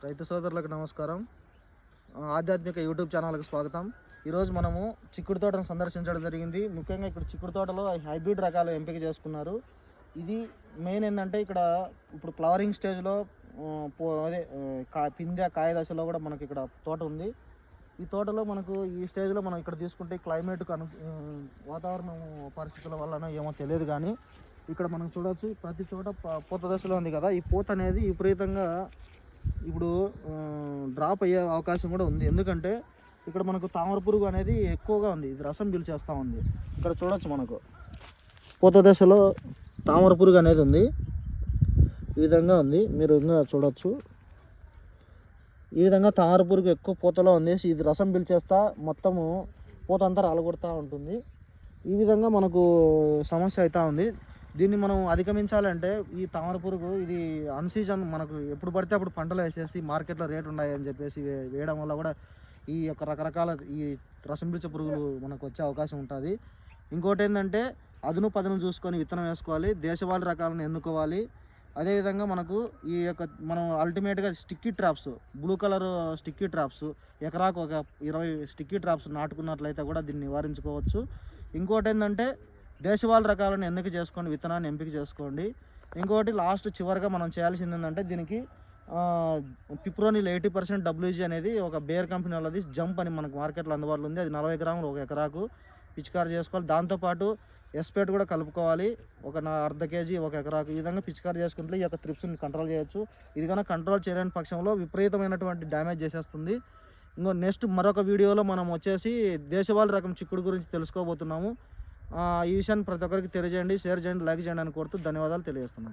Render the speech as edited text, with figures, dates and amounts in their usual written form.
రైతు సోదరులకు నమస్కారం. ఆధ్యాత్మిక యూట్యూబ్ ఛానల్కి స్వాగతం. ఈరోజు మనము చిక్కుడు తోటను సందర్శించడం జరిగింది. ముఖ్యంగా ఇక్కడ చిక్కుడు తోటలో హైబ్రిడ్ రకాలు ఎంపిక చేసుకున్నారు. ఇది మెయిన్ ఏంటంటే ఇక్కడ ఇప్పుడు ఫ్లవరింగ్ స్టేజ్లో పింజ కాయ దశలో కూడా మనకి ఇక్కడ తోట ఉంది. ఈ తోటలో మనకు ఈ స్టేజ్లో మనం ఇక్కడ తీసుకుంటే క్లైమేట్కు వాతావరణం పరిస్థితుల వలన ఏమో తెలియదు, కానీ ఇక్కడ మనం చూడవచ్చు ప్రతి చోట పూత దశలో ఉంది కదా. ఈ పూత అనేది విపరీతంగా ఇప్పుడు డ్రాప్ అయ్యే అవకాశం కూడా ఉంది. ఎందుకంటే ఇక్కడ మనకు తామర పురుగు అనేది ఎక్కువగా ఉంది, ఇది రసం పీల్చేస్తూ ఉంది. ఇక్కడ చూడొచ్చు మనకు పూత దశలో తామర పురుగు అనేది ఉంది, ఈ విధంగా ఉంది, మీరు ఇంకా చూడొచ్చు. ఈ విధంగా తామర పురుగు ఎక్కువ పూతలో ఉంది, ఇది రసం పీల్చేస్తా మొత్తము పూత అంతా రాలగొడతా ఉంటుంది. ఈ విధంగా మనకు సమస్య అవుతూ ఉంది. దీన్ని మనం అధిగమించాలంటే ఈ తామర పురుగు ఇది అన్సీజన్ మనకు ఎప్పుడు పడితే అప్పుడు పంటలు వేసేసి మార్కెట్లో రేటు ఉన్నాయి అని చెప్పేసి వేయడం వల్ల కూడా ఈ యొక్క రకరకాల ఈ రసం పీల్చే పురుగులు మనకు వచ్చే అవకాశం ఉంటుంది. ఇంకోటి ఏంటంటే అదును పదును చూసుకొని విత్తనం వేసుకోవాలి, దేశవాళీ రకాలను ఎన్నుకోవాలి. అదేవిధంగా మనకు ఈ యొక్క మనం అల్టిమేట్గా sticky traps, blue colour sticky traps ఎకరాకు ఒక 20 స్టిక్కీ ట్రాప్స్ నాటుకున్నట్లయితే కూడా దీన్ని నివారించుకోవచ్చు. ఇంకోటి ఏంటంటే దేశవాళీ రకాలను ఎన్నిక చేసుకోండి, విత్తనాన్ని ఎంపిక చేసుకోండి. ఇంకోటి లాస్ట్ చివరిగా మనం చేయాల్సింది ఏంటంటే దీనికి పిప్రోనిల్ 80% WG అనేది ఒక బేర్ కంపెనీ వాళ్ళది జంప్ అని మనకు మార్కెట్లో అందుబాటులో ఉంది. అది 40 గ్రాములు ఒక ఎకరాకు పిచికారి చేసుకోవాలి. దాంతోపాటు ఎస్పేట్ కూడా కలుపుకోవాలి, ఒక అర్ధ కేజీ ఒక ఎకరాకు. ఈ విధంగా పిచికారి చేసుకుంటే ఈ యొక్క త్రిప్స్ని కంట్రోల్ చేయొచ్చు. ఇది కన్నా కంట్రోల్ చేయలేని పక్షంలో విపరీతమైనటువంటి డ్యామేజ్ చేసేస్తుంది. నెక్స్ట్ మరొక వీడియోలో మనం వచ్చేసి దేశవాళీ రకం చిక్కుడు గురించి తెలుసుకోబోతున్నాము. ఈ విషయాన్ని ప్రతి ఒక్కరికి తెలియజేయండి, షేర్ చేయండి, లైక్ చేయండి అని కోరుతూ ధన్యవాదాలు తెలియజేస్తున్నాను.